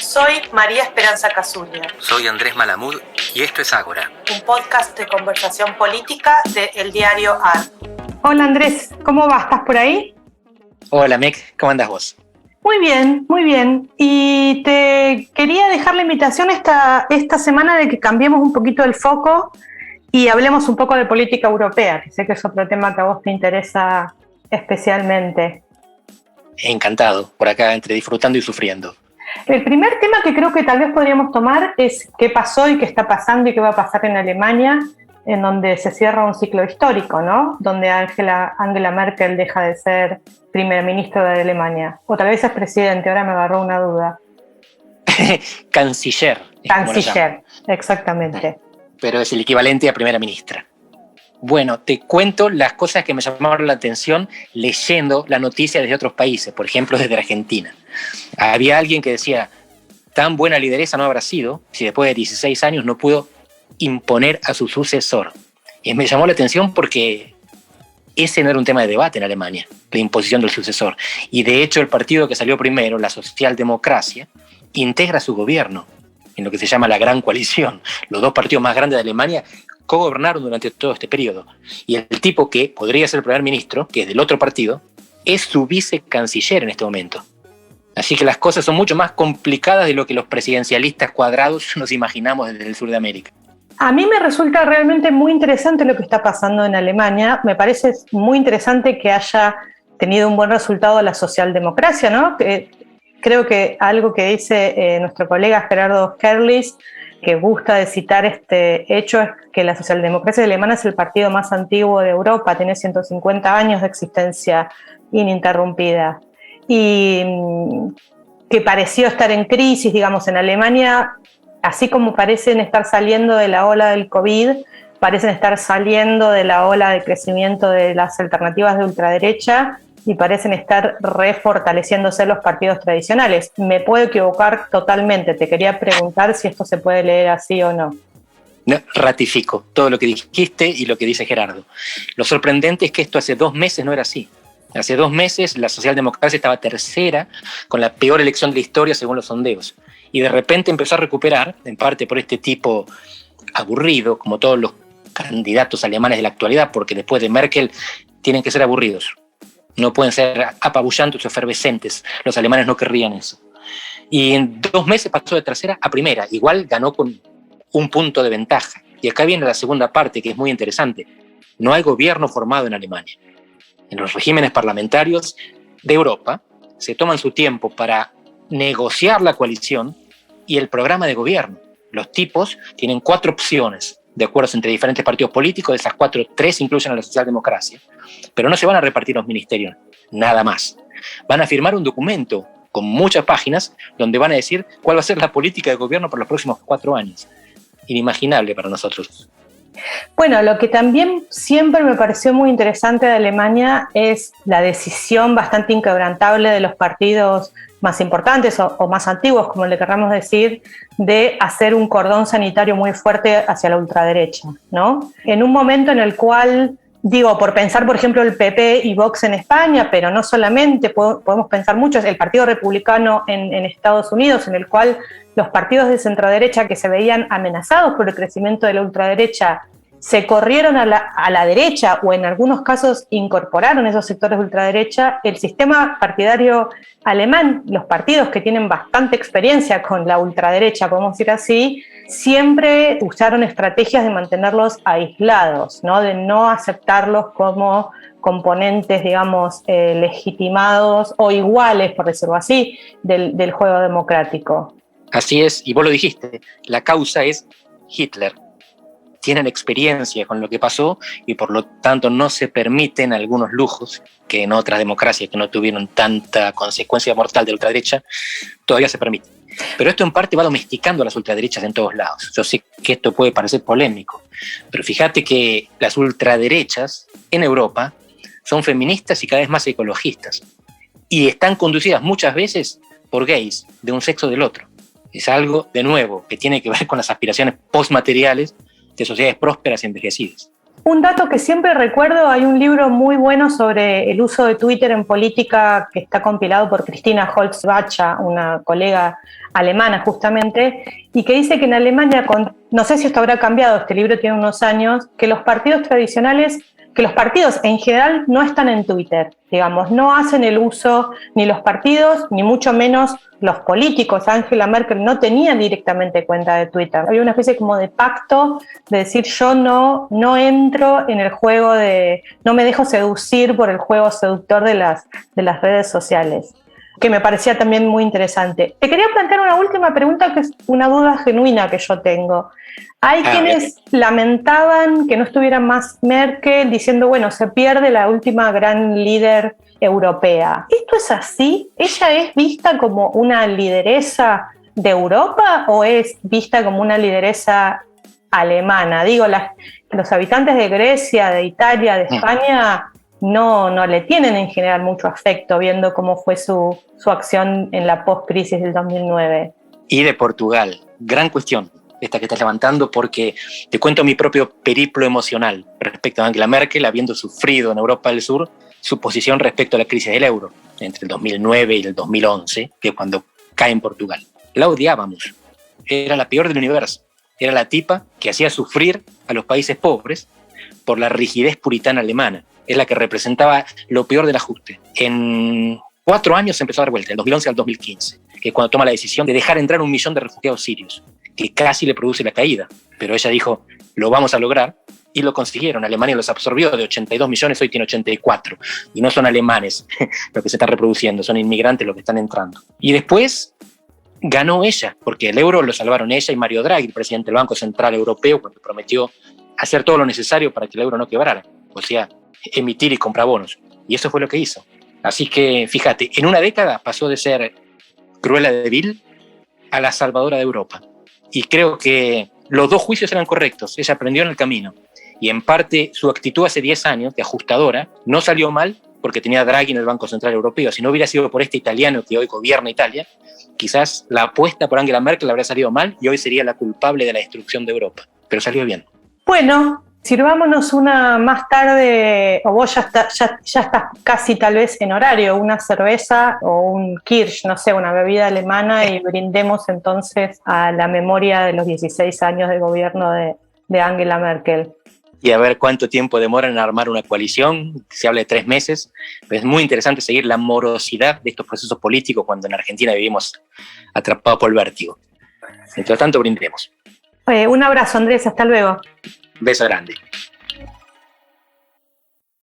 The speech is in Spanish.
Soy María Esperanza Casulla. Soy Andrés Malamud y esto es Ágora, un podcast de conversación política de El Diario AR. Hola Andrés, ¿cómo vas? ¿Estás por ahí? Hola Meg, ¿cómo andás vos? Muy bien, muy bien. Y te quería dejar la invitación esta semana de que cambiemos un poquito el foco y hablemos un poco de política europea, que sé que es otro tema que a vos te interesa especialmente. Encantado, por acá entre disfrutando y sufriendo. El primer tema que creo que tal vez podríamos tomar es qué pasó y qué está pasando y qué va a pasar en Alemania, en donde se cierra un ciclo histórico, ¿no? Donde Angela Merkel deja de ser primer ministro de Alemania. O tal vez es presidente, ahora me agarró una duda. Canciller. Canciller, exactamente. Pero es el equivalente a primera ministra. Bueno, te cuento las cosas que me llamaron la atención leyendo la noticia desde otros países, por ejemplo desde Argentina. Había alguien que decía, tan buena lideresa no habrá sido si después de 16 años no pudo imponer a su sucesor. Y me llamó la atención porque ese no era un tema de debate en Alemania, la imposición del sucesor. Y de hecho el partido que salió primero, la socialdemocracia, integra su gobierno en lo que se llama la Gran Coalición. Los dos partidos más grandes de Alemania cogobernaron durante todo este periodo. Y el tipo que podría ser el primer ministro, que es del otro partido, es su vicecanciller en este momento. Así que las cosas son mucho más complicadas de lo que los presidencialistas cuadrados nos imaginamos desde el sur de América. A mí me resulta realmente muy interesante lo que está pasando en Alemania. Me parece muy interesante que haya tenido un buen resultado la socialdemocracia, ¿no? Creo que algo que dice nuestro colega Gerardo Skerlis, que gusta de citar este hecho, es que la socialdemocracia alemana es el partido más antiguo de Europa, tiene 150 años de existencia ininterrumpida. Y que pareció estar en crisis, digamos, en Alemania, así como parecen estar saliendo de la ola del COVID, parecen estar saliendo de la ola de crecimiento de las alternativas de ultraderecha y parecen estar refortaleciéndose los partidos tradicionales. Me puedo equivocar totalmente, te quería preguntar si esto se puede leer así o no. No, ratifico todo lo que dijiste y lo que dice Gerardo. Lo sorprendente es que esto hace 2 meses no era así. Hace 2 meses la socialdemocracia estaba tercera, con la peor elección de la historia según los sondeos. Y de repente empezó a recuperar, en parte por este tipo aburrido, como todos los candidatos alemanes de la actualidad, porque después de Merkel tienen que ser aburridos. No pueden ser apabullantes o efervescentes. Los alemanes no querrían eso. Y en 2 meses pasó de tercera a primera. Igual ganó con 1 punto de ventaja. Y acá viene la segunda parte, que es muy interesante. No hay gobierno formado en Alemania. En los regímenes parlamentarios de Europa se toman su tiempo para negociar la coalición y el programa de gobierno. Los tipos tienen 4 opciones de acuerdos entre diferentes partidos políticos. De esas 4, 3 incluyen a la socialdemocracia. Pero no se van a repartir los ministerios, nada más. Van a firmar un documento con muchas páginas donde van a decir cuál va a ser la política de gobierno por los próximos 4 años. Inimaginable para nosotros. Bueno, lo que también siempre me pareció muy interesante de Alemania es la decisión bastante inquebrantable de los partidos más importantes o más antiguos, como le querramos decir, de hacer un cordón sanitario muy fuerte hacia la ultraderecha, ¿no? En un momento en el cual, digo, por pensar, por ejemplo, el PP y Vox en España, pero no solamente, podemos pensar mucho, el Partido Republicano en Estados Unidos, en el cual los partidos de centroderecha que se veían amenazados por el crecimiento de la ultraderecha se corrieron a la derecha o en algunos casos incorporaron esos sectores de ultraderecha. El sistema partidario alemán, los partidos que tienen bastante experiencia con la ultraderecha, podemos decir así, siempre usaron estrategias de mantenerlos aislados, ¿no? De no aceptarlos como componentes, digamos, legitimados o iguales, por decirlo así, del juego democrático. Así es, y vos lo dijiste, la causa es Hitler. Tienen experiencia con lo que pasó y por lo tanto no se permiten algunos lujos que en otras democracias que no tuvieron tanta consecuencia mortal de la ultraderecha todavía se permiten. Pero esto en parte va domesticando a las ultraderechas en todos lados. Yo sé que esto puede parecer polémico, pero fíjate que las ultraderechas en Europa son feministas y cada vez más ecologistas y están conducidas muchas veces por gays de un sexo del otro. Es algo, de nuevo, que tiene que ver con las aspiraciones postmateriales de sociedades prósperas y envejecidas. Un dato que siempre recuerdo, hay un libro muy bueno sobre el uso de Twitter en política que está compilado por Cristina Holzbacher, una colega alemana justamente, y que dice que en Alemania, no sé si esto habrá cambiado, este libro tiene unos años, que los partidos tradicionales, que los partidos en general no están en Twitter, digamos, no hacen el uso ni los partidos, ni mucho menos los políticos. Angela Merkel no tenía directamente cuenta de Twitter. Había una especie como de pacto de decir yo no entro en el juego no me dejo seducir por el juego seductor de las redes sociales, que me parecía también muy interesante. Te quería plantear una última pregunta que es una duda genuina que yo tengo. Hay quienes lamentaban que no estuviera más Merkel, diciendo, bueno, se pierde la última gran líder europea. ¿Esto es así? ¿Ella es vista como una lideresa de Europa o es vista como una lideresa alemana? Digo, los habitantes de Grecia, de Italia, de España no le tienen en general mucho afecto viendo cómo fue su acción en la post-crisis del 2009. Y de Portugal, gran cuestión esta que estás levantando, porque te cuento mi propio periplo emocional respecto a Angela Merkel, habiendo sufrido en Europa del Sur su posición respecto a la crisis del euro entre el 2009 y el 2011, que es cuando cae en Portugal. La odiábamos, era la peor del universo, era la tipa que hacía sufrir a los países pobres por la rigidez puritana alemana, es la que representaba lo peor del ajuste. En 4 años se empezó a dar vuelta, del 2011 al 2015, que es cuando toma la decisión de dejar entrar 1 millón de refugiados sirios, que casi le produce la caída. Pero ella dijo, lo vamos a lograr, y lo consiguieron. Alemania los absorbió de 82 millones, hoy tiene 84. Y no son alemanes los que se están reproduciendo, son inmigrantes los que están entrando. Y después ganó ella, porque el euro lo salvaron ella y Mario Draghi, el presidente del Banco Central Europeo, cuando prometió hacer todo lo necesario para que el euro no quebrara, o sea, emitir y comprar bonos. Y eso fue lo que hizo. Así que, fíjate, en una década pasó de ser Cruella de Vil a la salvadora de Europa. Y creo que los 2 juicios eran correctos. Ella aprendió en el camino. Y en parte su actitud hace 10 años, de ajustadora, no salió mal porque tenía a Draghi en el Banco Central Europeo. Si no hubiera sido por este italiano que hoy gobierna Italia, quizás la apuesta por Angela Merkel habría salido mal y hoy sería la culpable de la destrucción de Europa. Pero salió bien. Bueno, sirvámonos una más tarde, o vos ya estás casi tal vez en horario, una cerveza o un Kirsch, no sé, una bebida alemana, y brindemos entonces a la memoria de los 16 años de gobierno de Angela Merkel. Y a ver cuánto tiempo demoran en armar una coalición. Se habla de 3 meses, pero es muy interesante seguir la morosidad de estos procesos políticos cuando en Argentina vivimos atrapados por el vértigo. Mientras tanto, brindemos. Un abrazo, Andrés, hasta luego. Beso grande.